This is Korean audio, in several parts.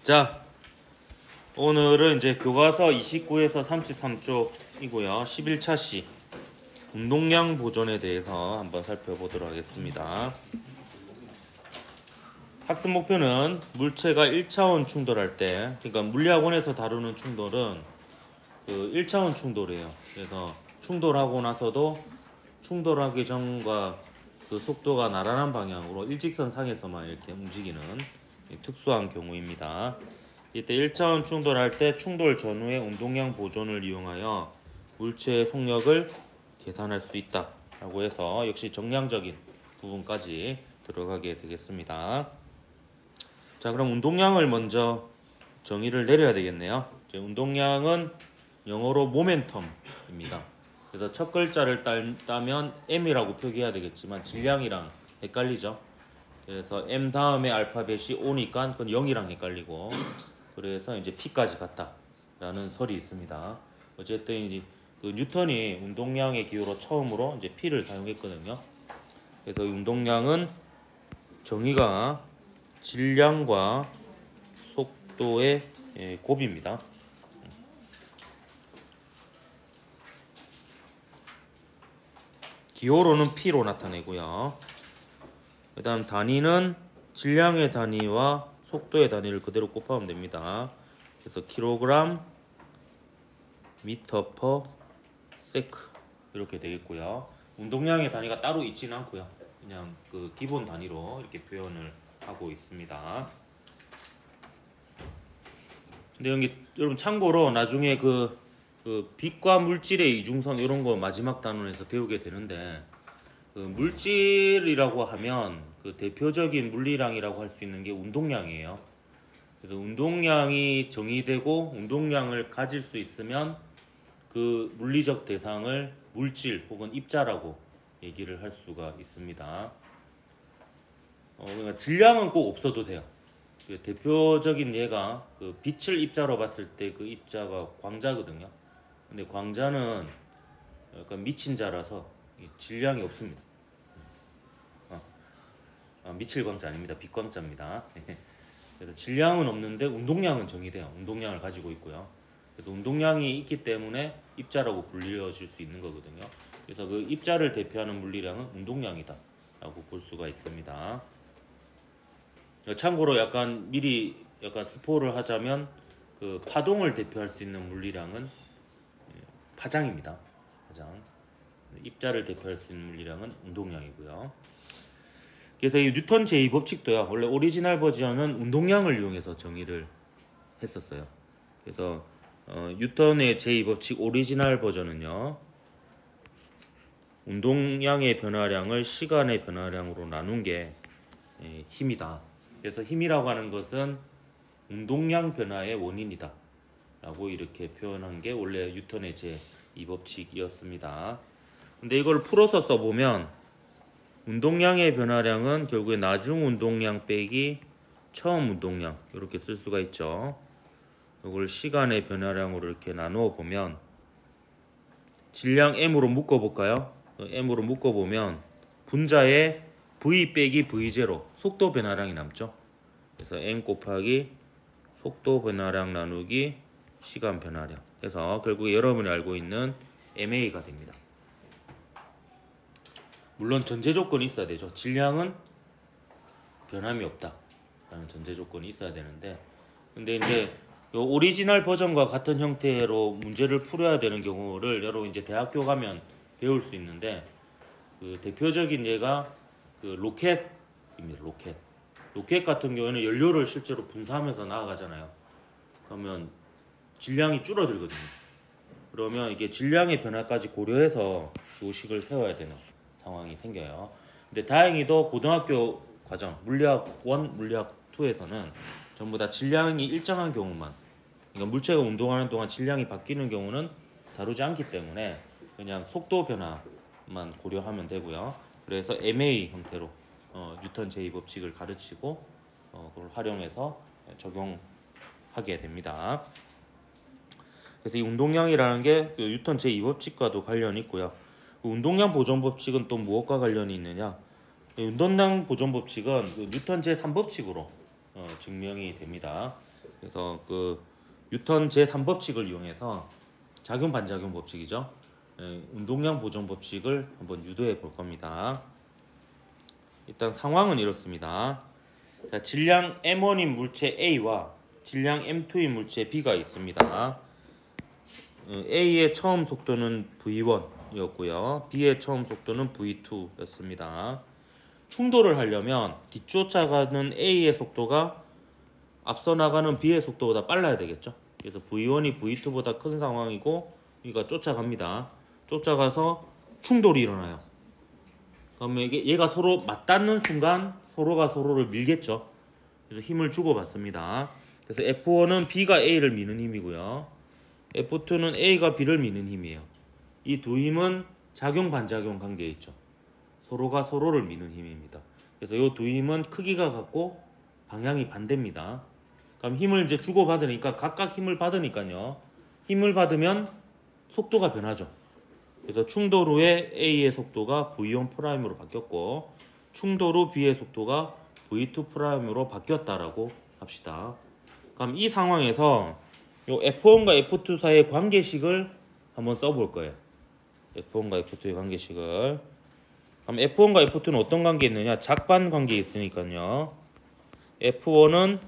자, 오늘은 이제 교과서 29에서 33쪽이고요. 11차 시 운동량 보존에 대해서 한번 살펴보도록 하겠습니다. 학습 목표는 물체가 1차원 충돌할 때, 그러니까 물리학원에서 다루는 충돌은 그 1차원 충돌이에요. 그래서 충돌하고 나서도 충돌하기 전과 그 속도가 나란한 방향으로 일직선 상에서만 이렇게 움직이는 특수한 경우입니다. 이때 1차원 충돌할 때 충돌 전후의 운동량 보존을 이용하여 물체의 속력을 계산할 수 있다 라고 해서 역시 정량적인 부분까지 들어가게 되겠습니다. 자, 그럼 운동량을 먼저 정의를 내려야 되겠네요. 운동량은 영어로 모멘텀입니다. 그래서 첫 글자를 따면 M이라고 표기해야 되겠지만 질량이랑 헷갈리죠. 그래서 M 다음에 알파벳이 O니까 그건 0이랑 헷갈리고, 그래서 이제 P까지 같다라는 설이 있습니다. 어쨌든 이제 그 뉴턴이 운동량의 기호로 처음으로 이제 P를 사용했거든요. 그래서 운동량은 정의가 질량과 속도의 곱입니다. 기호로는 P로 나타내고요. 그 다음 단위는 질량의 단위와 속도의 단위를 그대로 곱하면 됩니다. 그래서 킬로그램, 미터 퍼 세크 이렇게 되겠고요. 운동량의 단위가 따로 있지는 않고요. 그냥 그 기본 단위로 이렇게 표현을 하고 있습니다. 근데 여기 여러분 참고로 나중에 그 빛과 물질의 이중성 이런 거 마지막 단원에서 배우게 되는데, 그 물질이라고 하면 그 대표적인 물리량이라고 할 수 있는 게 운동량이에요. 그래서 운동량이 정의되고 운동량을 가질 수 있으면 그 물리적 대상을 물질 혹은 입자라고 얘기를 할 수가 있습니다. 그러니까 질량은 꼭 없어도 돼요. 그 대표적인 예가 그 빛을 입자로 봤을 때 그 입자가 광자거든요. 근데 광자는 약간 미친 자라서 질량이 없습니다. 미칠 광자 아닙니다. 빛광자입니다. 그래서 질량은 없는데 운동량은 정의돼요. 운동량을 가지고 있고요. 그래서 운동량이 있기 때문에 입자라고 불려질 수 있는 거거든요. 그래서 그 입자를 대표하는 물리량은 운동량이다 라고 볼 수가 있습니다. 참고로 약간 미리 약간 스포를 하자면 그 파동을 대표할 수 있는 물리량은 파장입니다. 파장. 입자를 대표할 수 있는 물리량은 운동량이고요. 그래서 이 뉴턴 제2법칙도요. 원래 오리지널 버전은 운동량을 이용해서 정의를 했었어요. 그래서 뉴턴의 제2법칙 오리지널 버전은요. 운동량의 변화량을 시간의 변화량으로 나눈 게 힘이다. 그래서 힘이라고 하는 것은 운동량 변화의 원인이다 라고 이렇게 표현한 게 원래 뉴턴의 제2법칙이었습니다. 근데 이걸 풀어서 써보면 운동량의 변화량은 결국에 나중 운동량 빼기 처음 운동량 이렇게 쓸 수가 있죠. 이걸 시간의 변화량으로 이렇게 나누어 보면 질량 M으로 묶어볼까요? M으로 묶어보면 분자에 V 빼기 V0 속도 변화량이 남죠. 그래서 M 곱하기 속도 변화량 나누기 시간 변화량 해서 결국에 여러분이 알고 있는 MA가 됩니다. 물론 전제 조건이 있어야 되죠. 질량은 변함이 없다 라는 전제 조건이 있어야 되는데, 근데 이제 요 오리지널 버전과 같은 형태로 문제를 풀어야 되는 경우를 여러분 이제 대학교 가면 배울 수 있는데, 그 대표적인 예가 그 로켓입니다. 로켓 같은 경우에는 연료를 실제로 분사하면서 나아가잖아요. 그러면 질량이 줄어들거든요. 그러면 이게 질량의 변화까지 고려해서 도식을 세워야 되는 상황이 생겨요. 근데 다행히도 고등학교 과정 물리학 1, 물리학 2에서는 전부 다 질량이 일정한 경우만, 그러니까 물체가 운동하는 동안 질량이 바뀌는 경우는 다루지 않기 때문에 그냥 속도 변화만 고려하면 되고요. 그래서 MA 형태로 뉴턴 제2법칙을 가르치고 그걸 활용해서 적용하게 됩니다. 그래서 이 운동량이라는 게 뉴턴 제2법칙과도 관련이 있고요. 운동량 보존 법칙은 또 무엇과 관련이 있느냐? 운동량 보존 법칙은 뉴턴 제3법칙으로 증명이 됩니다. 그래서 그 뉴턴 제3법칙을 이용해서 작용 반작용 법칙이죠. 운동량 보존 법칙을 한번 유도해 볼 겁니다. 일단 상황은 이렇습니다. 자, 질량 M1인 물체 A와 질량 M2인 물체 B가 있습니다. A의 처음 속도는 V1이었고요. B의 처음 속도는 V2였습니다. 충돌을 하려면 뒤쫓아가는 A의 속도가 앞서 나가는 B의 속도보다 빨라야 되겠죠. 그래서 V1이 V2보다 큰 상황이고 얘가 쫓아갑니다. 쫓아가서 충돌이 일어나요. 그러면 얘가 서로 맞닿는 순간 서로가 서로를 밀겠죠. 그래서 힘을 주고받습니다. 그래서 F1은 B가 A를 미는 힘이고요. F2는 A가 B를 미는 힘이에요. 이 두 힘은 작용 반작용 관계에 있죠. 서로가 서로를 미는 힘입니다. 그래서 이 두 힘은 크기가 같고 방향이 반대입니다. 그럼 힘을 이제 주고받으니까 각각 힘을 받으니까요. 힘을 받으면 속도가 변하죠. 그래서 충돌 후에 A의 속도가 V1'으로 바뀌었고 충돌 후 B의 속도가 V2'으로 바뀌었다라고 합시다. 그럼 이 상황에서 요 F1과 F2 사이의 관계식을 한번 써볼 거예요. F1과 F2의 관계식을. 그럼 F1과 F2는 어떤 관계에 있느냐? 작반 관계에 있으니까요. F1은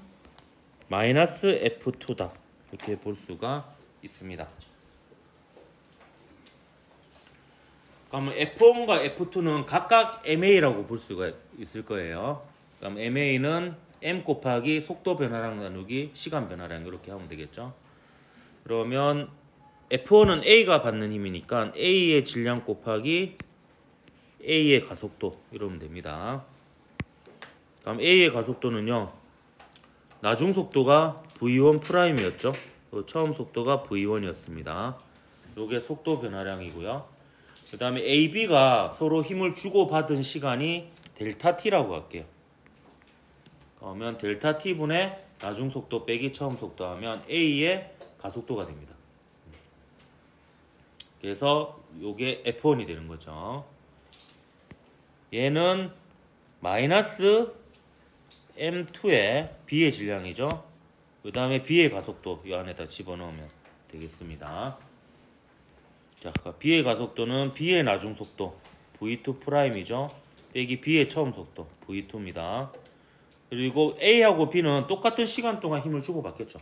마이너스 F2다. 이렇게 볼 수가 있습니다. 그러면 F1과 F2는 각각 MA라고 볼 수가 있을 거예요. 그럼 MA는 M 곱하기 속도 변화량 나누기 시간 변화량 이렇게 하면 되겠죠. 그러면 F1은 A가 받는 힘이니까 A의 질량 곱하기 A의 가속도 이러면 됩니다. 그럼 A의 가속도는요. 나중 속도가 V1'이었죠. 처음 속도가 V1이었습니다. 요게 속도 변화량이고요. 그 다음에 AB가 서로 힘을 주고받은 시간이 델타 T라고 할게요. 그러면 델타 T분의 나중 속도 빼기 처음 속도 하면 A의 가속도가 됩니다. 그래서 요게 F1이 되는 거죠. 얘는 마이너스 M2의 B의 질량이죠. 그 다음에 B의 가속도 이 안에다 집어넣으면 되겠습니다. 자, B의 가속도는 B의 나중 속도 V2'이죠. 빼기 B의 처음 속도 V2입니다. 그리고 A하고 B는 똑같은 시간 동안 힘을 주고받겠죠.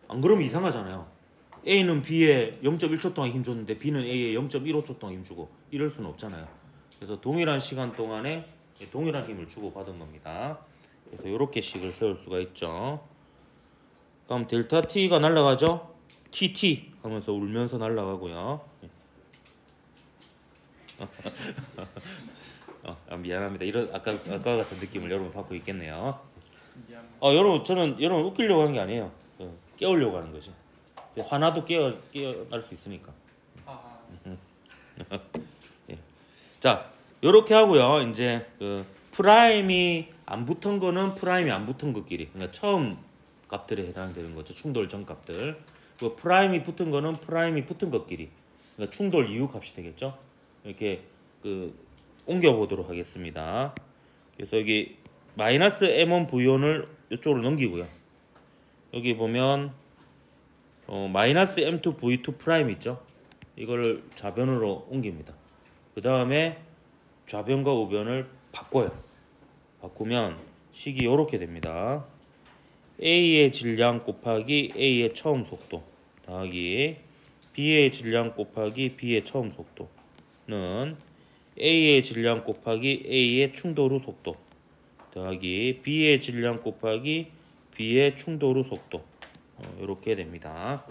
안 그러면 이상하잖아요. A는 B에 0.1초 동안 힘 줬는데 B는 A에 0.15초 동안 힘 주고 이럴 수는 없잖아요. 그래서 동일한 시간 동안에 동일한 힘을 주고받은 겁니다. 그래서 이렇게 식을 세울 수가 있죠. 그럼 델타 T가 날아가죠. TT 하면서 울면서 날아가고요. 미안합니다. 이런 아까 같은 느낌을 여러분 받고 있겠네요. 여러분 저는 여러분 웃기려고 하는 게 아니에요. 깨우려고 하는 거지. 화나도 깨어날 수 있으니까. 예. 자, 요렇게 하고요. 이제 그 프라임이 안 붙은 거는 프라임이 안 붙은 것끼리, 그러니까 처음 값들에 해당되는 거죠. 충돌 전 값들. 그 프라임이 붙은 거는 프라임이 붙은 것끼리, 그러니까 충돌 이후 값이 되겠죠. 이렇게 그 옮겨 보도록 하겠습니다. 그래서 여기 마이너스 M1 V1을 이쪽으로 넘기고요. 여기 보면 마이너스 M2 V2 프라임 있죠. 이거를 좌변으로 옮깁니다. 그 다음에 좌변과 우변을 바꿔요. 바꾸면 식이 이렇게 됩니다. A의 질량 곱하기 A의 처음 속도 더하기 B의 질량 곱하기 B의 처음 속도는 A의 질량 곱하기 A의 충돌 후 속도 더하기 B의 질량 곱하기 B의 충돌 후 속도, 이렇게 됩니다.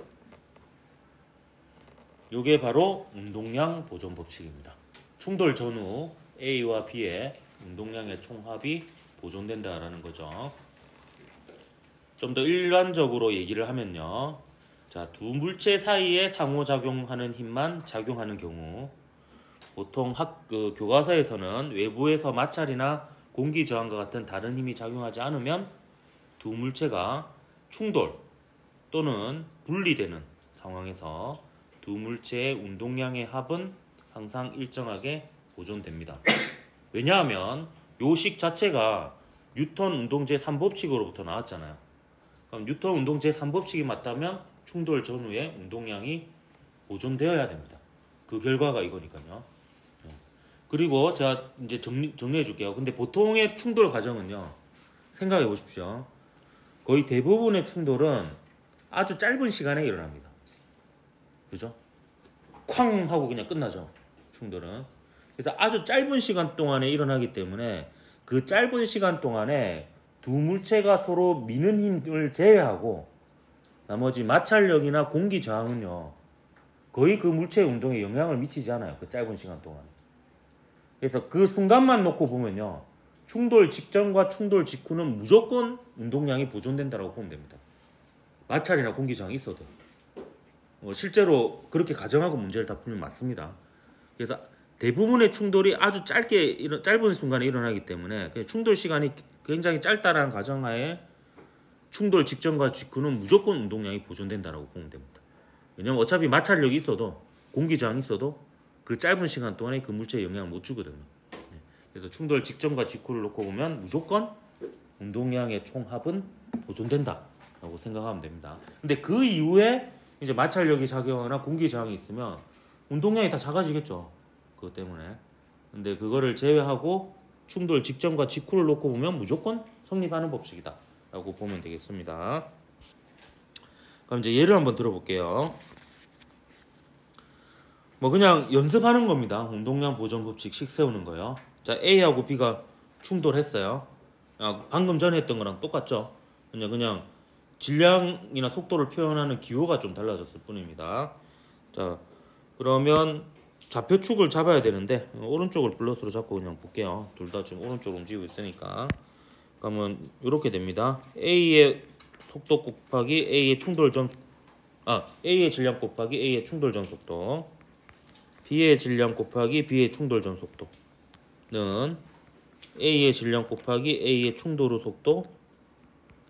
이게 바로 운동량 보존 법칙입니다. 충돌 전후 A와 B의 운동량의 총합이 보존된다라는 거죠. 좀 더 일반적으로 얘기를 하면요. 자, 두 물체 사이에 상호작용하는 힘만 작용하는 경우, 보통 교과서에서는 외부에서 마찰이나 공기 저항과 같은 다른 힘이 작용하지 않으면 두 물체가 충돌 또는 분리되는 상황에서 두 물체의 운동량의 합은 항상 일정하게 보존됩니다. 왜냐하면 요 식 자체가 뉴턴 운동 제3법칙으로부터 나왔잖아요. 그럼 뉴턴 운동 제3법칙이 맞다면 충돌 전후에 운동량이 보존되어야 됩니다. 그 결과가 이거니까요. 그리고 제가 이제 정리해 줄게요. 근데 보통의 충돌 과정은요. 생각해 보십시오. 거의 대부분의 충돌은 아주 짧은 시간에 일어납니다. 그죠? 쾅 하고 그냥 끝나죠. 충돌은. 그래서 아주 짧은 시간 동안에 일어나기 때문에 그 짧은 시간 동안에 두 물체가 서로 미는 힘을 제외하고 나머지 마찰력이나 공기 저항은요. 거의 그 물체의 운동에 영향을 미치지 않아요. 그 짧은 시간 동안. 그래서 그 순간만 놓고 보면요. 충돌 직전과 충돌 직후는 무조건 운동량이 보존된다고 보면 됩니다. 마찰이나 공기 저항이 있어도. 실제로 그렇게 가정하고 문제를 다 풀면 맞습니다. 그래서 대부분의 충돌이 아주 짧은 순간에 일어나기 때문에 충돌 시간이 굉장히 짧다라는 가정하에 충돌 직전과 직후는 무조건 운동량이 보존된다고 보면 됩니다. 왜냐면 어차피 마찰력이 있어도 공기 저항이 있어도 그 짧은 시간 동안에 그 물체에 영향을 못 주거든요. 그래서 충돌 직전과 직후를 놓고 보면 무조건 운동량의 총합은 보존된다라고 생각하면 됩니다. 근데 그 이후에 이제 마찰력이 작용하거나 공기 저항이 있으면 운동량이 다 작아지겠죠. 그것 때문에. 근데 그거를 제외하고 충돌 직전과 직후를 놓고 보면 무조건 성립하는 법칙이다라고 보면 되겠습니다. 그럼 이제 예를 한번 들어볼게요. 뭐 그냥 연습하는 겁니다. 운동량 보존 법칙 세우는 거요. 자, A하고 B가 충돌했어요. 방금 전에 했던 거랑 똑같죠. 그냥 질량이나 속도를 표현하는 기호가 좀 달라졌을 뿐입니다. 자, 그러면 좌표축을 잡아야 되는데 오른쪽을 플러스로 잡고 그냥 볼게요. 둘 다 지금 오른쪽으로 움직이고 있으니까. 그러면 이렇게 됩니다. A의 속도 곱하기 A의 A의 질량 곱하기 A의 충돌 전 속도, B의 질량 곱하기 B의 충돌 전 속도는 A의 질량 곱하기 A의 충돌 후 속도,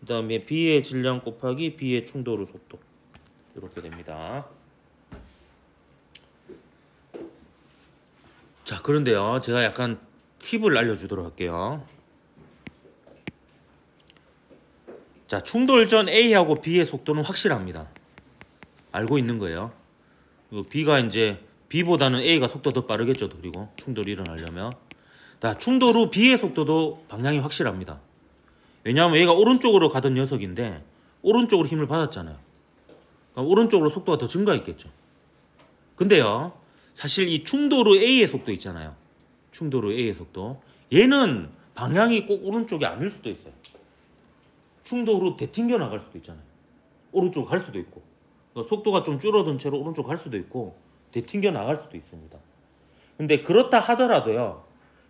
그 다음에 B의 질량 곱하기 B의 충돌 후 속도, 이렇게 됩니다. 자, 그런데요, 제가 약간 팁을 알려주도록 할게요. 자, 충돌 전 A하고 B의 속도는 확실합니다. 알고 있는 거예요. B가 이제 B보다는 A가 속도 더 빠르겠죠. 그리고 충돌이 일어나려면. 자, 충돌 후 B의 속도도 방향이 확실합니다. 왜냐하면 얘가 오른쪽으로 가던 녀석인데 오른쪽으로 힘을 받았잖아요. 그러니까 오른쪽으로 속도가 더 증가했겠죠. 근데요, 사실 이 충돌 후 A의 속도 있잖아요. 충돌 후 A의 속도. 얘는 방향이 꼭 오른쪽이 아닐 수도 있어요. 충돌 후 되튕겨 나갈 수도 있잖아요. 오른쪽 갈 수도 있고. 그러니까 속도가 좀 줄어든 채로 오른쪽 갈 수도 있고 되튕겨 나갈 수도 있습니다. 근데 그렇다 하더라도요.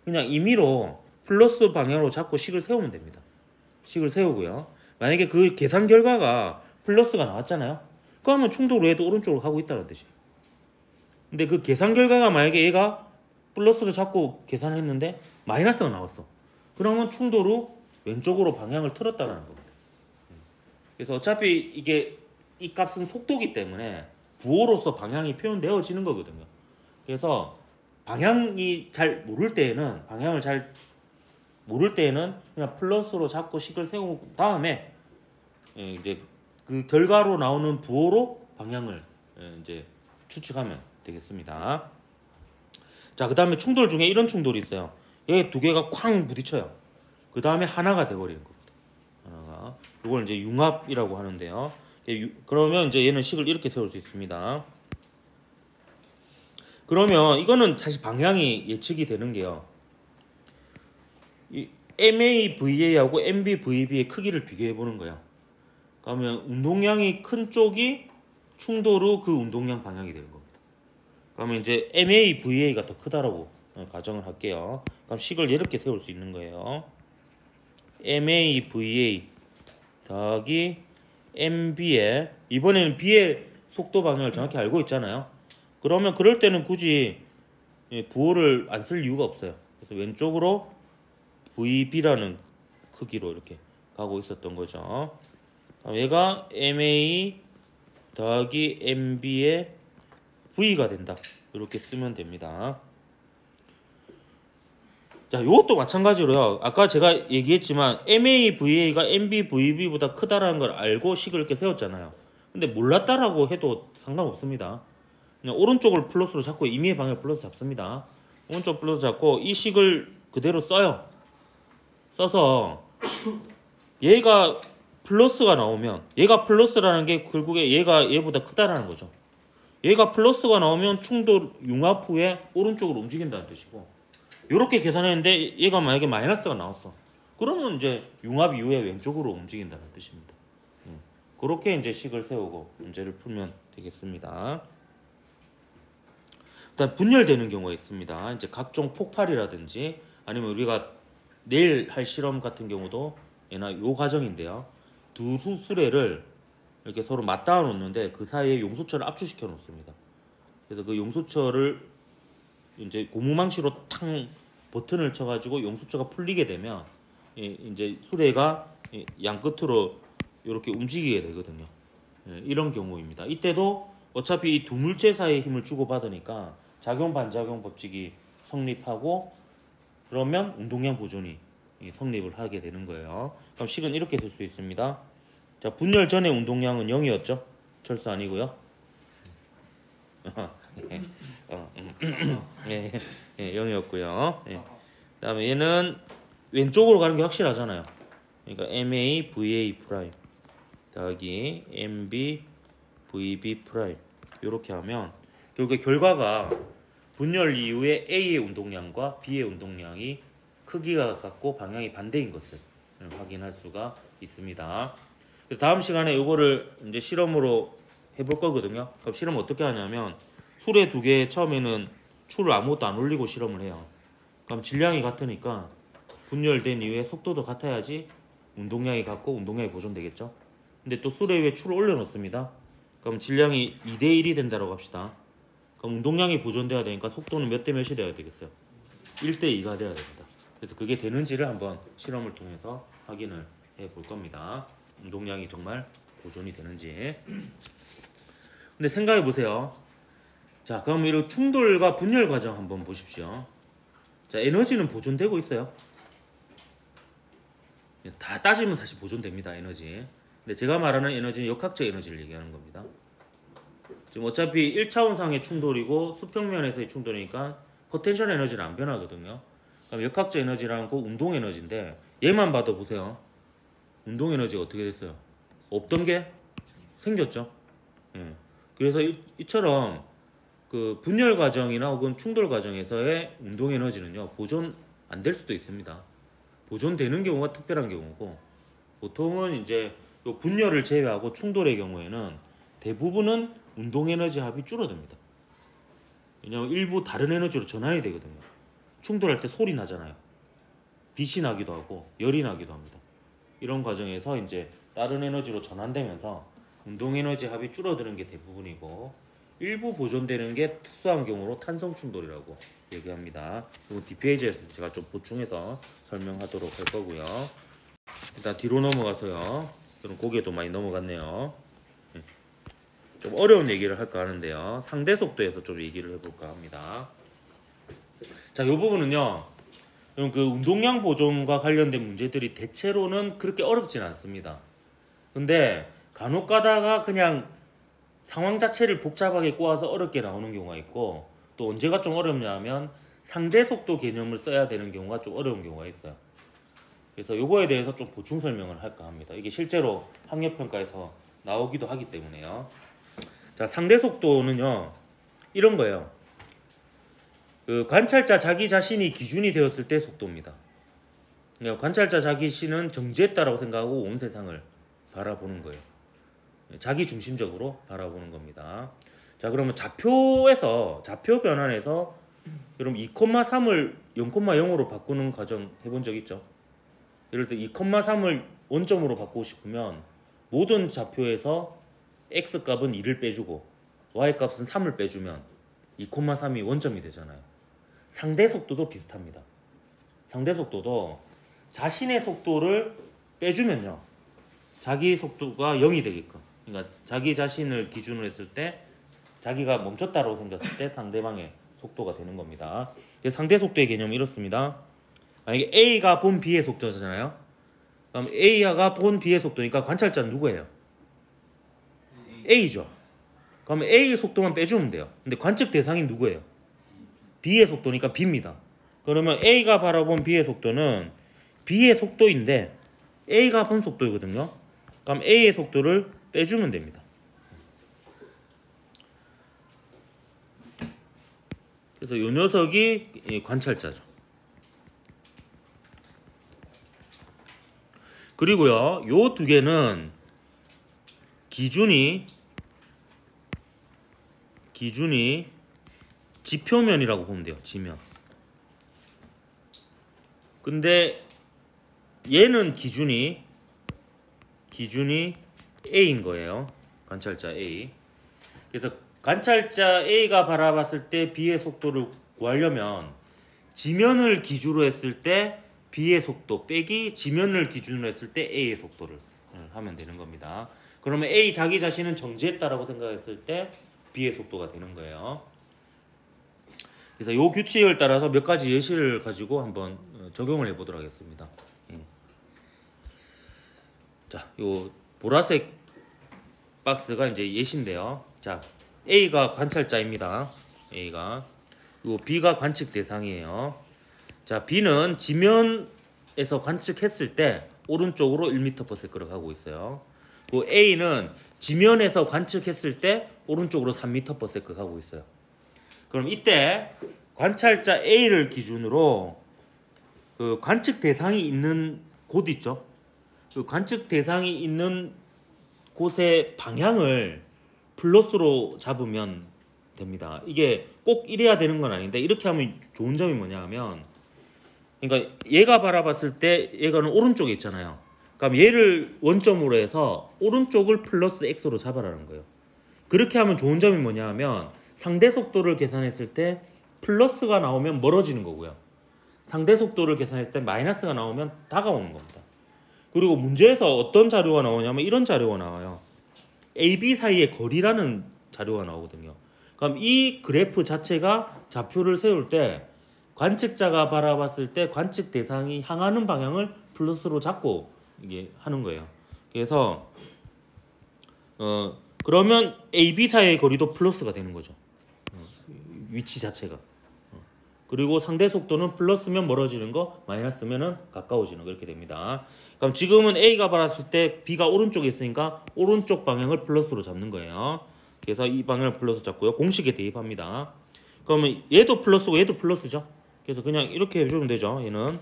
그냥 임의로 플러스 방향으로 잡고 식을 세우면 됩니다. 식을 세우고요. 만약에 그 계산 결과가 플러스가 나왔잖아요. 그러면 충돌 후에도 오른쪽으로 가고 있다는 뜻이에요. 근데 그 계산 결과가 만약에 얘가 플러스를 잡고 계산했는데 마이너스가 나왔어. 그러면 충돌 후 왼쪽으로 방향을 틀었다는 겁니다. 그래서 어차피 이게 이 값은 속도기 때문에 부호로서 방향이 표현되어지는 거거든요. 그래서 방향을 잘 모를 때에는 그냥 플러스로 잡고 식을 세운 다음에 이제 그 결과로 나오는 부호로 방향을 이제 추측하면 되겠습니다. 자, 그 다음에 충돌 중에 이런 충돌이 있어요. 얘 두 개가 쾅 부딪혀요. 그 다음에 하나가 돼버리는 겁니다. 하나가. 이걸 이제 융합이라고 하는데요. 그러면 이제 얘는 식을 이렇게 세울 수 있습니다. 그러면 이거는 사실 방향이 예측이 되는 게요. 이 MAVA하고 MBVB의 크기를 비교해 보는 거예요. 그러면 운동량이 큰 쪽이 충돌 후 그 운동량 방향이 되는 겁니다. 그러면 이제 MAVA가 더 크다라고 가정을 할게요. 그럼 식을 이렇게 세울 수 있는 거예요. MAVA 더하기 MB의, 이번에는 B의 속도 방향을 정확히 알고 있잖아요. 그러면 그럴 때는 굳이 부호를 안 쓸 이유가 없어요. 그래서 왼쪽으로 VB라는 크기로 이렇게 가고 있었던 거죠. 얘가 MA 더하기 MB의 V가 된다. 이렇게 쓰면 됩니다. 자, 이것도 마찬가지로요. 아까 제가 얘기했지만 MAVA가 MBVB보다 크다라는 걸 알고 식을 이렇게 세웠잖아요. 근데 몰랐다라고 해도 상관없습니다. 그냥 오른쪽을 플러스로 잡고 임의의 방향을 플러스 잡습니다. 오른쪽 플러스 잡고 이 식을 그대로 써요. 써서 얘가 플러스가 나오면 얘가 플러스라는 게 결국에 얘가 얘보다 크다라는 거죠. 얘가 플러스가 나오면 충돌 융합 후에 오른쪽으로 움직인다는 뜻이고, 이렇게 계산했는데 얘가 만약에 마이너스가 나왔어. 그러면 이제 융합 이후에 왼쪽으로 움직인다는 뜻입니다. 그렇게 이제 식을 세우고 문제를 풀면 되겠습니다. 일단 분열되는 경우가 있습니다. 이제 각종 폭발이라든지 아니면 우리가 내일 할 실험 같은 경우도 얘나 요 과정인데요. 두 수수레를 이렇게 서로 맞닿아 놓는데 그 사이에 용수철을 압축시켜 놓습니다. 그래서 그 용수철을 이제 고무망치로 탕 버튼을 쳐가지고 용수철가 풀리게 되면 이제 수레가 양 끝으로 이렇게 움직이게 되거든요. 이런 경우입니다. 이때도 어차피 이 두 물체 사이에 힘을 주고 받으니까 작용 반작용 법칙이 성립하고 그러면 운동량 보존이 성립을 하게 되는 거예요. 그럼 식은 이렇게 될 수 있습니다. 자, 분열 전에 운동량은 0이었죠? 철수 아니고요. 예, 0이었고요. 예. 그다음에 얘는 왼쪽으로 가는 게 확실하잖아요. 그러니까 MA VA 프라임 더하기 MB VB 프라임 이렇게 하면 결국에 결과가 분열 이후에 A의 운동량과 B의 운동량이 크기가 같고 방향이 반대인 것을 확인할 수가 있습니다. 다음 시간에 이거를 이제 실험으로 해볼 거거든요. 그럼 실험 어떻게 하냐면 수레 두 개 처음에는 줄을 아무것도 안 올리고 실험을 해요. 그럼 질량이 같으니까 분열된 이후에 속도도 같아야지 운동량이 같고 운동량이 보존되겠죠. 근데 또 수레 위에 줄을 올려놓습니다. 그럼 질량이 2대1이 된다고 합시다. 그럼 운동량이 보존돼야 되니까 속도는 몇 대 몇이 돼야 되겠어요? 1대2가 돼야 됩니다. 그래서 그게 되는지를 한번 실험을 통해서 확인을 해볼 겁니다. 운동량이 정말 보존이 되는지. 근데 생각해 보세요. 자, 그럼 이런 충돌과 분열 과정 한번 보십시오. 자, 에너지는 보존되고 있어요. 다 따지면 다시 보존됩니다. 에너지. 근데 제가 말하는 에너지는 역학적 에너지를 얘기하는 겁니다. 지금 어차피 1차원상의 충돌이고 수평면에서의 충돌이니까 포텐셜 에너지는 안 변하거든요. 그럼 역학적 에너지라는 거 운동 에너지인데 얘만 봐도 보세요. 운동 에너지가 어떻게 됐어요? 없던 게 생겼죠. 예. 그래서 이처럼 그 분열 과정이나 혹은 충돌 과정에서의 운동 에너지는요 보존 안 될 수도 있습니다. 보존되는 경우가 특별한 경우고, 보통은 이제 요 분열을 제외하고 충돌의 경우에는 대부분은 운동 에너지 합이 줄어듭니다. 왜냐하면 일부 다른 에너지로 전환이 되거든요. 충돌할 때 소리 나잖아요. 빛이 나기도 하고 열이 나기도 합니다. 이런 과정에서 이제 다른 에너지로 전환되면서 운동 에너지 합이 줄어드는 게 대부분이고, 일부 보존되는 게 특수한 경우로 탄성 충돌이라고 얘기합니다. 그리고 뒷페이지에서 제가 좀 보충해서 설명하도록 할 거고요. 일단 뒤로 넘어가서요. 그럼 고개도 많이 넘어갔네요. 좀 어려운 얘기를 할까 하는데요. 상대 속도에서 좀 얘기를 해볼까 합니다. 자, 이 부분은요. 그 운동량 보존과 관련된 문제들이 대체로는 그렇게 어렵진 않습니다. 근데 간혹 가다가 그냥 상황 자체를 복잡하게 꼬아서 어렵게 나오는 경우가 있고, 또 언제가 좀 어렵냐 하면 상대 속도 개념을 써야 되는 경우가 좀 어려운 경우가 있어요. 그래서 요거에 대해서 좀 보충 설명을 할까 합니다. 이게 실제로 학력평가에서 나오기도 하기 때문에요. 자, 상대 속도는요 이런 거예요. 그 관찰자 자기 자신이 기준이 되었을 때 속도입니다. 그러니까 관찰자 자기 자신은 정지했다라고 생각하고 온 세상을 바라보는 거예요. 자기 중심적으로 바라보는 겁니다. 자, 그러면 좌표 변환에서 여러분 2,3을 0,0으로 바꾸는 과정 해본 적 있죠? 예를 들어 2,3을 원점으로 바꾸고 싶으면 모든 좌표에서 x값은 2를 빼주고 y값은 3을 빼주면 2,3이 원점이 되잖아요. 상대 속도도 비슷합니다. 상대 속도도 자신의 속도를 빼주면요 자기 속도가 0이 되게끔, 그러니까 자기 자신을 기준으로 했을 때 자기가 멈췄다고 생겼을 때 상대방의 속도가 되는 겁니다. 상대 속도의 개념은 이렇습니다. 만약에 A가 본 B의 속도잖아요. 그럼 A가 본 B의 속도니까 관찰자는 누구예요? A죠. 그러면 A의 속도만 빼주면 돼요. 근데 관측 대상이 누구예요? B의 속도니까 B입니다. 그러면 A가 바라본 B의 속도는 B의 속도인데 A가 본 속도이거든요. 그럼 A의 속도를 빼주면 됩니다. 그래서 이 녀석이 관찰자죠. 그리고요, 요 두 개는 기준이 지표면이라고 보면 돼요. 지면. 근데 얘는 기준이 A인 거예요. 관찰자 A. 그래서 관찰자 A가 바라봤을 때 B의 속도를 구하려면 지면을 기준으로 했을 때 B의 속도 빼기 지면을 기준으로 했을 때 A의 속도를 하면 되는 겁니다. 그러면 A 자기 자신은 정지했다라고 생각했을 때 B의 속도가 되는 거예요. 그래서 이 규칙을 따라서 몇 가지 예시를 가지고 한번 적용을 해보도록 하겠습니다. 자, 요 보라색 박스가 이제 예시인데요. 자, A가 관찰자입니다. A가 요 B가 관측 대상이에요. 자, B는 지면에서 관측했을 때 오른쪽으로 1m/s를 가고 있어요. 그 A는 지면에서 관측했을 때 오른쪽으로 3m/s 가고 있어요. 그럼 이때 관찰자 A를 기준으로 그 관측 대상이 있는 곳 있죠. 그 관측 대상이 있는 곳의 방향을 플러스로 잡으면 됩니다. 이게 꼭 이래야 되는 건 아닌데 이렇게 하면 좋은 점이 뭐냐 하면, 그러니까 얘가 바라봤을 때 얘가는 오른쪽에 있잖아요. 그럼 얘를 원점으로 해서 오른쪽을 플러스 x로 잡아라는 거예요. 그렇게 하면 좋은 점이 뭐냐 하면 상대 속도를 계산했을 때 플러스가 나오면 멀어지는 거고요. 상대 속도를 계산했을 때 마이너스가 나오면 다가오는 겁니다. 그리고 문제에서 어떤 자료가 나오냐면 이런 자료가 나와요. A, B 사이의 거리라는 자료가 나오거든요. 그럼 이 그래프 자체가 좌표를 세울 때 관측자가 바라봤을 때 관측 대상이 향하는 방향을 플러스로 잡고 이게 하는 거예요. 그래서 그러면 A, B 사이의 거리도 플러스가 되는 거죠. 위치 자체가. 그리고 상대 속도는 플러스면 멀어지는 거, 마이너스면은 가까워지는 거 이렇게 됩니다. 그럼 지금은 A가 바랐을 때 B가 오른쪽에 있으니까 오른쪽 방향을 플러스로 잡는 거예요. 그래서 이 방향을 플러스 잡고요. 공식에 대입합니다. 그러면 얘도 플러스고 얘도 플러스죠. 그래서 그냥 이렇게 해주면 되죠. 얘는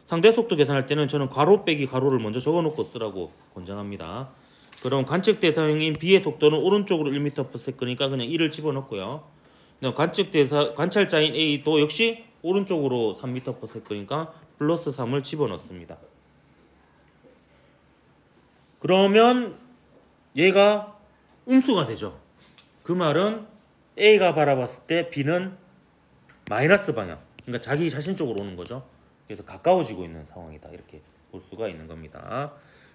상대 속도 계산할 때는 저는 가로 빼기 가로를 먼저 적어놓고 쓰라고 권장합니다. 그럼 관측 대상인 B의 속도는 오른쪽으로 1m/s니까 그냥 1을 집어넣고요. 관찰자인 A도 역시 오른쪽으로 3m/s니까 플러스 3을 집어넣습니다. 그러면 얘가 음수가 되죠. 그 말은 A가 바라봤을 때 B는 마이너스 방향, 그러니까 자기 자신 쪽으로 오는 거죠. 그래서 가까워지고 있는 상황이다, 이렇게 볼 수가 있는 겁니다.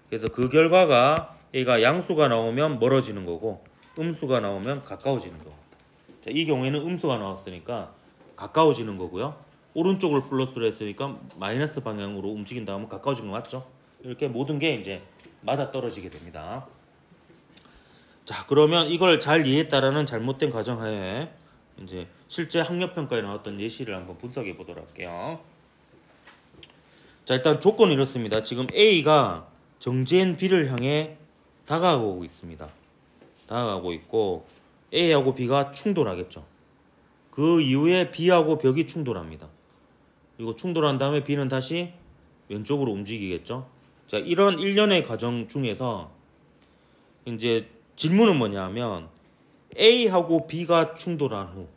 그래서 그 결과가 A가 양수가 나오면 멀어지는 거고 음수가 나오면 가까워지는 거고. 자, 이 경우에는 음수가 나왔으니까 가까워지는 거고요. 오른쪽을 플러스로 했으니까 마이너스 방향으로 움직인다 하면 가까워진 거 맞죠? 이렇게 모든 게 이제 맞아떨어지게 됩니다. 자, 그러면 이걸 잘 이해했다라는 잘못된 가정하에 이제 실제 학력평가에 나왔던 예시를 한번 분석해 보도록 할게요. 자, 일단 조건은 이렇습니다. 지금 A가 정지인 B를 향해 다가오고 있습니다. 다가가고 있고 A하고 B가 충돌하겠죠. 그 이후에 B하고 벽이 충돌합니다. 그리고 충돌한 다음에 B는 다시 왼쪽으로 움직이겠죠. 자, 이런 일련의 과정 중에서 이제 질문은 뭐냐면 A하고 B가 충돌한 후,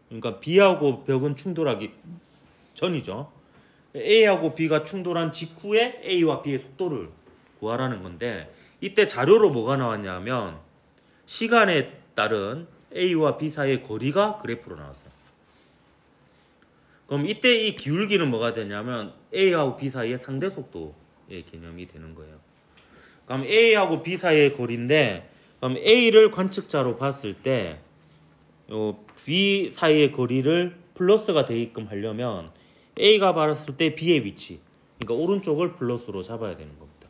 그러니까 B하고 벽은 충돌하기 전이죠. A하고 B가 충돌한 직후에 A와 B의 속도를 구하라는 건데, 이때 자료로 뭐가 나왔냐면 시간에 따른 A와 B 사이의 거리가 그래프로 나왔어요. 그럼 이때 이 기울기는 뭐가 되냐면 A하고 B 사이의 상대 속도의 개념이 되는 거예요. 그럼 A하고 B 사이의 거리인데, 그럼 A를 관측자로 봤을 때 B 사이의 거리를 플러스가 되게끔 하려면 A가 받았을 때 B의 위치, 그러니까 오른쪽을 플러스로 잡아야 되는 겁니다.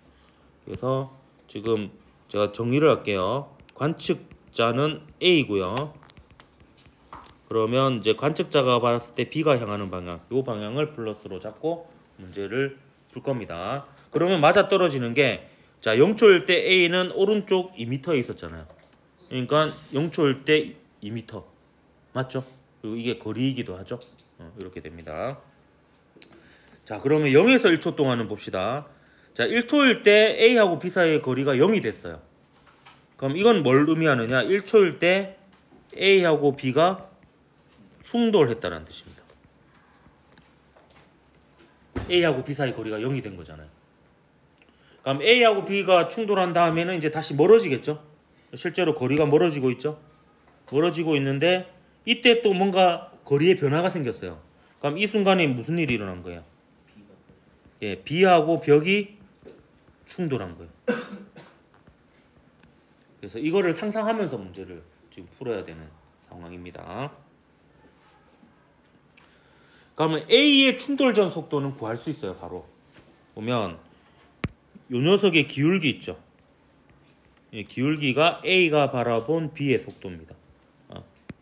그래서 지금 제가 정리를 할게요. 관측자는 A고요. 그러면 이제 관측자가 받았을 때 B가 향하는 방향, 이 방향을 플러스로 잡고 문제를 풀 겁니다. 그러면 맞아 떨어지는 게, 자 0초일 때 A는 오른쪽 2m에 있었잖아요. 그러니까 0초일 때 2m 맞죠? 그리고 이게 거리이기도 하죠. 이렇게 됩니다. 자 그러면 0에서 1초 동안은 봅시다. 자 1초일 때 A하고 B 사이의 거리가 0이 됐어요. 그럼 이건 뭘 의미하느냐? 1초일 때 A하고 B가 충돌했다는 뜻입니다. A하고 B 사이 거리가 0이 된 거잖아요. 그럼 A하고 B가 충돌한 다음에는 이제 다시 멀어지겠죠? 실제로 거리가 멀어지고 있죠? 멀어지고 있는데 이때 또 뭔가 거리에 변화가 생겼어요. 그럼 이 순간에 무슨 일이 일어난 거예요? 예, B하고 벽이 충돌한 거예요. 그래서 이거를 상상하면서 문제를 지금 풀어야 되는 상황입니다. 그러면 A의 충돌 전 속도는 구할 수 있어요. 바로 보면 요 녀석의 기울기 있죠. 이 기울기가 A가 바라본 B의 속도입니다.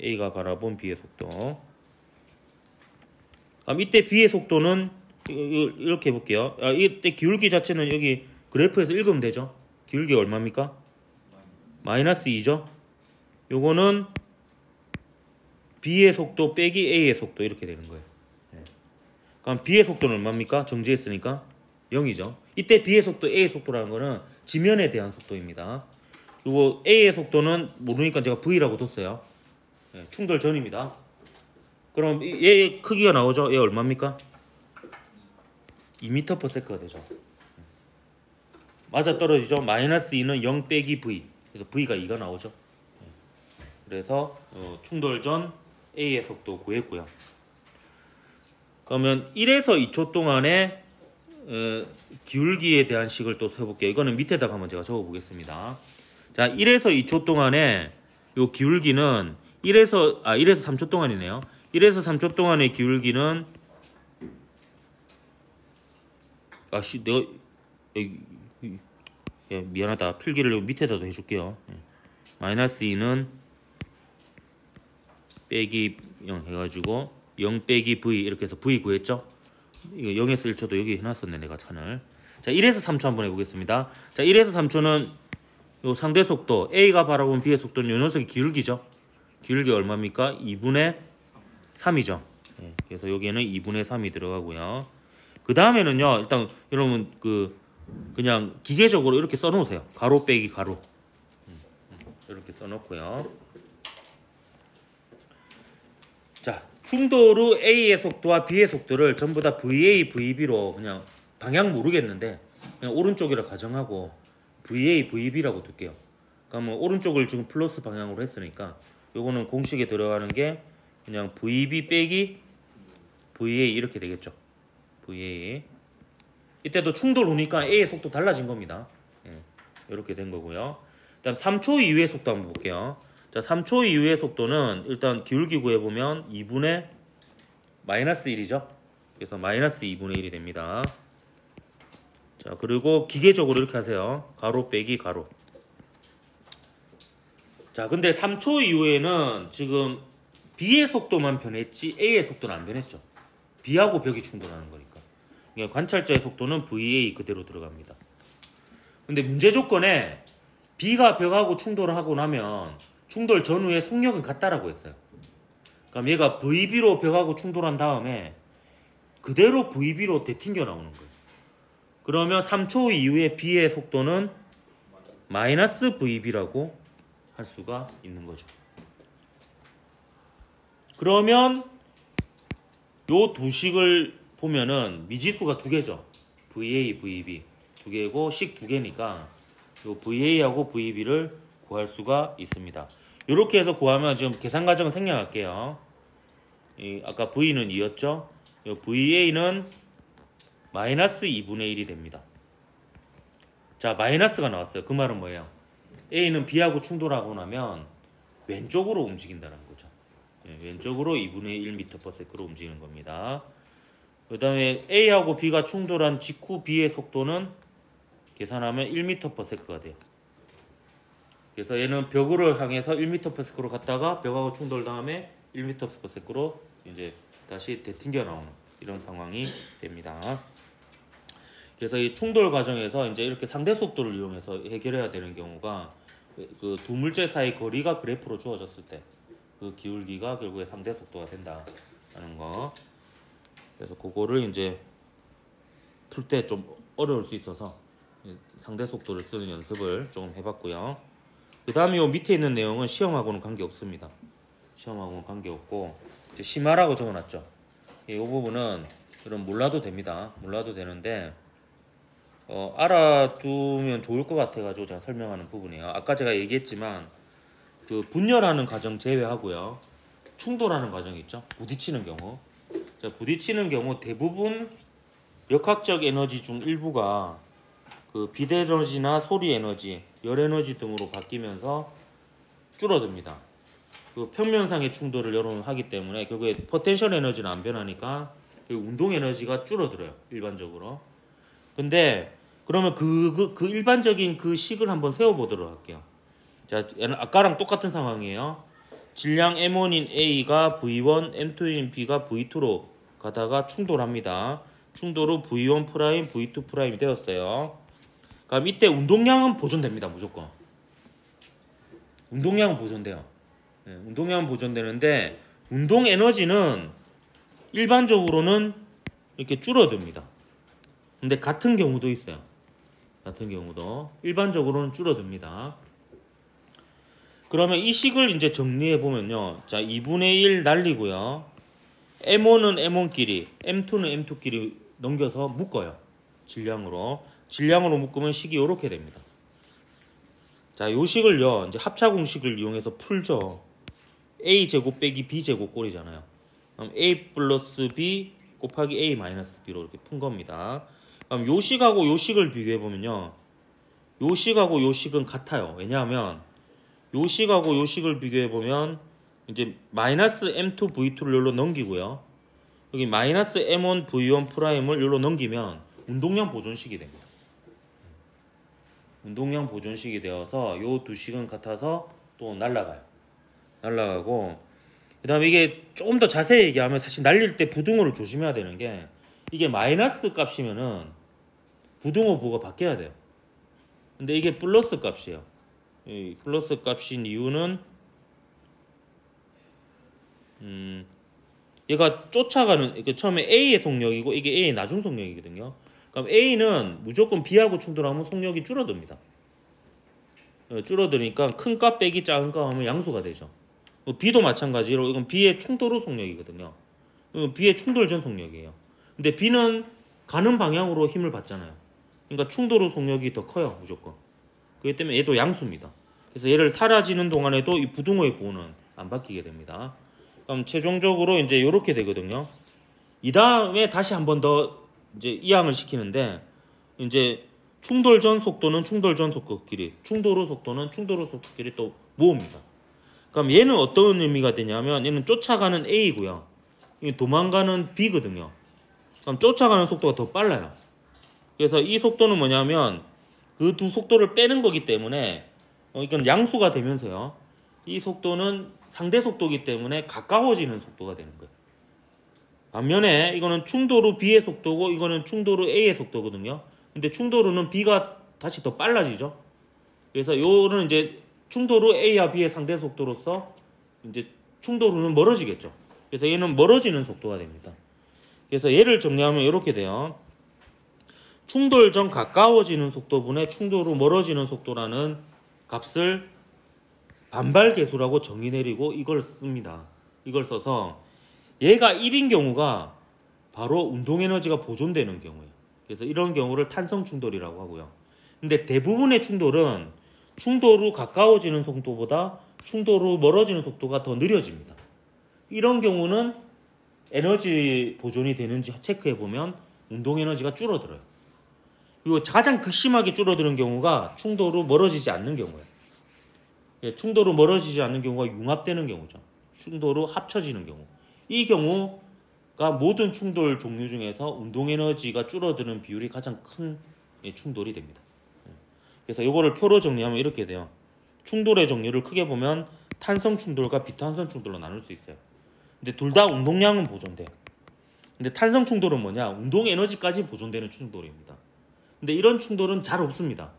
A가 바라본 B의 속도. 그럼 이때 B의 속도는 이렇게 해볼게요. 이때 기울기 자체는 여기 그래프에서 읽으면 되죠. 기울기가 얼마입니까? 마이너스 2죠. 요거는 B의 속도 빼기 A의 속도 이렇게 되는 거예요. 그럼 B의 속도는 얼마입니까? 정지했으니까 0이죠. 이때 B의 속도, A의 속도라는 거는 지면에 대한 속도입니다. 그리고 A의 속도는 모르니까 제가 V라고 뒀어요. 충돌 전입니다. 그럼 얘의 크기가 나오죠? 얘 얼마입니까? 2m/s가 되죠. 맞아 떨어지죠? 마이너스 2는 0 빼기 V. 그래서 V가 2가 나오죠. 그래서 충돌 전 A의 속도 구했고요. 그러면 1에서 2초 동안의 기울기에 대한 식을 또 세볼게요. 이거는 밑에다가 한번 제가 적어보겠습니다. 자, 1에서 2초 동안의 요 기울기는 1에서 3초 동안이네요. 1에서 3초 동안의 기울기는 미안하다. 필기를 밑에다도 해줄게요. 마이너스 2는 빼기 0 해가지고 0 빼기 V 이렇게 해서 V 구했죠. 이거 0에서 1초도 여기 해놨었네 내가 찬을. 자 1에서 3초 한번 해보겠습니다. 자 1에서 3초는 요 상대 속도 A가 바라본 B의 속도는 요 녀석의 기울기죠. 기울기 얼마입니까? 2분의 3이죠. 그래서 여기에는 2분의 3이 들어가고요. 그 다음에는요 일단 여러분 그냥 기계적으로 이렇게 써놓으세요. 가로 빼기 가로 이렇게 써놓고요. 자 충돌 후 A의 속도와 B의 속도를 전부 다 VA, VB로 그냥 방향 모르겠는데 그냥 오른쪽이라 가정하고 VA, VB라고 둘게요. 그러면 오른쪽을 지금 플러스 방향으로 했으니까 요거는 공식에 들어가는 게 그냥 VB 빼기 VA 이렇게 되겠죠. VA. 이때도 충돌 후니까 A의 속도 달라진 겁니다. 이렇게 된 거고요. 그다음 3초 이후의 속도 한번 볼게요. 자, 3초 이후의 속도는 일단 기울기 구해보면 2분의 마이너스 1이죠. 그래서 마이너스 2분의 1이 됩니다. 자, 그리고 기계적으로 이렇게 하세요. 가로 빼기 가로. 자, 근데 3초 이후에는 지금 B의 속도만 변했지 A의 속도는 안 변했죠. B하고 벽이 충돌하는 거니까. 그러니까 관찰자의 속도는 VA 그대로 들어갑니다. 근데 문제 조건에 B가 벽하고 충돌을 하고 나면 충돌 전후에 속력은 같다라고 했어요. 그럼 얘가 VB로 벽하고 충돌한 다음에 그대로 VB로 되튕겨 나오는 거예요. 그러면 3초 이후에 B의 속도는 마이너스 VB라고 할 수가 있는 거죠. 그러면 요 두 식을 보면은 미지수가 두 개죠. VA, VB 두 개고 식 두 개니까 요 VA하고 VB를 구할 수가 있습니다. 이렇게 해서 구하면 지금 계산 과정을 생략할게요. 아까 V는 2였죠. VA는 마이너스 2분의 1이 됩니다. 자, 마이너스가 나왔어요. 그 말은 뭐예요? A는 B하고 충돌하고 나면 왼쪽으로 움직인다는 거죠. 왼쪽으로 2분의 1m/s로 움직이는 겁니다. 그 다음에 A하고 B가 충돌한 직후 B의 속도는 계산하면 1m/s가 돼요. 그래서 얘는 벽을 향해서 1m/s로 갔다가 벽하고 충돌 다음에 1m/s로 이제 다시 되튕겨 나오는 이런 상황이 됩니다. 그래서 이 충돌 과정에서 이제 이렇게 상대 속도를 이용해서 해결해야 되는 경우가 그 두 물체 사이 거리가 그래프로 주어졌을 때 그 기울기가 결국에 상대 속도가 된다는 거. 그래서 그거를 이제 풀 때 좀 어려울 수 있어서 상대 속도를 쓰는 연습을 조금 해봤고요. 그 다음에 요 밑에 있는 내용은 시험하고는 관계없습니다. 시험하고는 관계없고 이제 심하라고 적어놨죠. 이 부분은 그럼 몰라도 됩니다. 몰라도 되는데 알아두면 좋을 것 같아가지고 제가 설명하는 부분이에요. 아까 제가 얘기했지만 그 분열하는 과정 제외하고요. 충돌하는 과정이 있죠. 부딪히는 경우. 자, 부딪히는 경우 대부분 역학적 에너지 중 일부가 그 빛 에너지나 소리 에너지, 열 에너지 등으로 바뀌면서 줄어듭니다. 그 평면상의 충돌을 여러 번 하기 때문에 결국에 포텐셜 에너지는 안 변하니까 운동 에너지가 줄어들어요. 일반적으로. 근데 그러면 그 일반적인 그 식을 한번 세워보도록 할게요. 자, 아까랑 똑같은 상황이에요. 질량 M1인 A가 V1, M2인 B가 V2로 가다가 충돌합니다. 충돌 후 V1 프라임, V2 프라임이 되었어요. 그럼 이때 운동량은 보존됩니다. 무조건. 운동량은 보존돼요. 네, 운동량은 보존되는데 운동 에너지는 일반적으로는 이렇게 줄어듭니다. 근데 같은 경우도 있어요. 같은 경우도 일반적으로는 줄어듭니다. 그러면 이 식을 이제 정리해 보면요. 자, 2분의 1 날리고요. M1은 M1끼리, M2는 M2끼리 넘겨서 묶어요. 질량으로. 질량으로 묶으면 식이 이렇게 됩니다. 자, 요 식을요. 이제 합차 공식을 이용해서 풀죠. A제곱 빼기 B제곱 꼴이잖아요. 그럼 A 플러스 B 곱하기 A 마이너스 B로 이렇게 푼 겁니다. 그럼 요 식하고 요 식을 비교해 보면요. 요 식하고 요 식은 같아요. 왜냐하면 요 식하고 요 식을 비교해 보면 이제 마이너스 M2 V2를 여기로 넘기고요. 여기 마이너스 M1 V1 프라임을 여기로 넘기면 운동량 보존식이 됩니다. 운동량 보존식이 되어서 요 두 식은 같아서 또 날아가요. 날아가고 그 다음에 이게 조금 더 자세히 얘기하면 사실 날릴 때 부등호를 조심해야 되는 게 이게 마이너스 값이면은 부등호 부호가 바뀌어야 돼요. 근데 이게 플러스 값이에요. 이 플러스 값인 이유는 얘가 쫓아가는 이게 처음에 A의 속력이고 이게 A의 나중 속력이거든요. 그럼 A는 무조건 B하고 충돌하면 속력이 줄어듭니다. 줄어드니까 큰 값 빼기 작은 값 하면 양수가 되죠. B도 마찬가지로 이건 B의 충돌 후 속력이거든요. B의 충돌 전 속력이에요. 근데 B는 가는 방향으로 힘을 받잖아요. 그러니까 충돌 후 속력이 더 커요. 무조건. 그렇기 때문에 얘도 양수입니다. 그래서 얘를 사라지는 동안에도 이 부등호의 부호는 안 바뀌게 됩니다. 그럼 최종적으로 이제 이렇게 되거든요. 이 다음에 다시 한 번 더 이제 이항을 시키는데 이제 충돌 전 속도는 충돌 전 속도끼리, 충돌 후 속도는 충돌 후 속도끼리 또 모읍니다. 그럼 얘는 어떤 의미가 되냐면 얘는 쫓아가는 A고요. 도망가는 B거든요. 그럼 쫓아가는 속도가 더 빨라요. 그래서 이 속도는 뭐냐면 그 두 속도를 빼는 거기 때문에 이건 양수가 되면서요. 이 속도는 상대 속도이기 때문에 가까워지는 속도가 되는 거예요. 반면에 이거는 충돌 후 B의 속도고 이거는 충돌 후 A의 속도거든요. 근데 충돌 후는 B가 다시 더 빨라지죠. 그래서 요는 이제 충돌 후 A와 B의 상대 속도로서 이제 충돌 후는 멀어지겠죠. 그래서 얘는 멀어지는 속도가 됩니다. 그래서 얘를 정리하면 이렇게 돼요. 충돌 전 가까워지는 속도분의 충돌 후 멀어지는 속도라는 값을 반발 계수라고 정의 내리고 이걸 씁니다. 이걸 써서 얘가 1인 경우가 바로 운동 에너지가 보존되는 경우예요. 그래서 이런 경우를 탄성 충돌이라고 하고요. 근데 대부분의 충돌은 충돌 후 가까워지는 속도보다 충돌 후 멀어지는 속도가 더 느려집니다. 이런 경우는 에너지 보존이 되는지 체크해 보면 운동 에너지가 줄어들어요. 그리고 가장 극심하게 줄어드는 경우가 충돌 후 멀어지지 않는 경우예요. 충돌 후 멀어지지 않는 경우가 융합되는 경우죠. 충돌 후 합쳐지는 경우. 이 경우 모든 충돌 종류 중에서 운동 에너지가 줄어드는 비율이 가장 큰 충돌이 됩니다. 그래서 이거를 표로 정리하면 이렇게 돼요. 충돌의 종류를 크게 보면 탄성 충돌과 비탄성 충돌로 나눌 수 있어요. 근데 둘 다 운동량은 보존돼. 근데 탄성 충돌은 뭐냐? 운동 에너지까지 보존되는 충돌입니다. 근데 이런 충돌은 잘 없습니다.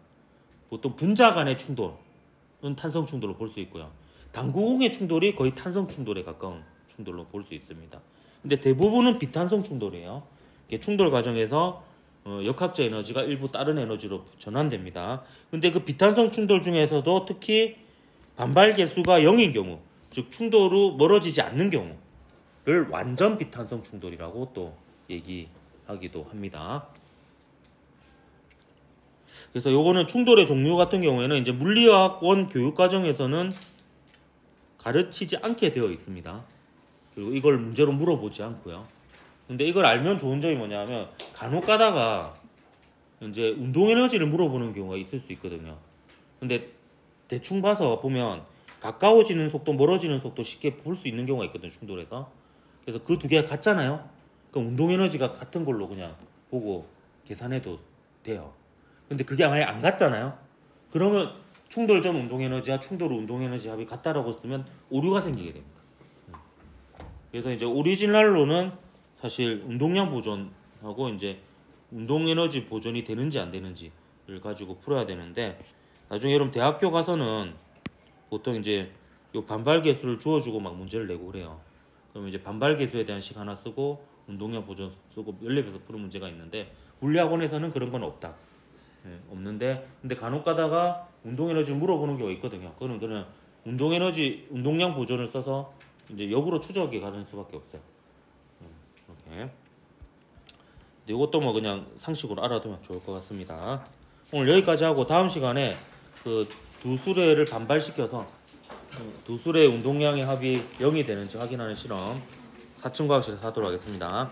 보통 분자 간의 충돌은 탄성 충돌로 볼 수 있고요. 당구공의 충돌이 거의 탄성 충돌에 가까운 충돌로 볼 수 있습니다. 근데 대부분은 비탄성 충돌이에요. 충돌 과정에서 역학적 에너지가 일부 다른 에너지로 전환됩니다. 근데 그 비탄성 충돌 중에서도 특히 반발 개수가 0인 경우, 즉 충돌 후 멀어지지 않는 경우를 완전 비탄성 충돌이라고 또 얘기하기도 합니다. 그래서 요거는 충돌의 종류 같은 경우에는 이제 물리학원 교육 과정에서는 가르치지 않게 되어 있습니다. 그리고 이걸 문제로 물어보지 않고요. 근데 이걸 알면 좋은 점이 뭐냐면 간혹 가다가 이제 운동 에너지를 물어보는 경우가 있을 수 있거든요. 근데 대충 봐서 보면 가까워지는 속도, 멀어지는 속도 쉽게 볼 수 있는 경우가 있거든요. 충돌에서. 그래서 그 두 개가 같잖아요. 그럼 운동 에너지가 같은 걸로 그냥 보고 계산해도 돼요. 근데 그게 아예 안 같잖아요. 그러면 충돌 전 운동 에너지와 충돌 후 운동 에너지 합이 같다라고 쓰면 오류가 생기게 됩니다. 그래서 이제 오리지널로는 사실 운동량 보존하고 이제 운동 에너지 보존이 되는지 안 되는지를 가지고 풀어야 되는데, 나중에 여러분 대학교 가서는 보통 이제 요 반발 개수를 주어주고 막 문제를 내고 그래요. 그럼 이제 반발 개수에 대한 식 하나 쓰고 운동량 보존 쓰고 연립해서 푸는 문제가 있는데, 물리학원에서는 그런 건 없다. 없는데, 근데 간혹 가다가 운동 에너지를 물어보는 경우가 있거든요. 그거는 그냥 운동 에너지, 운동량 보존을 써서 이제 역으로 추적이 가는 수밖에 없어요. 이렇게. 이것도 뭐 그냥 상식으로 알아두면 좋을 것 같습니다. 오늘 여기까지 하고 다음 시간에 그 두 수레를 반발시켜서 두 수레의 운동량의 합이 0이 되는지 확인하는 실험 4층 과학실에서 하도록 하겠습니다.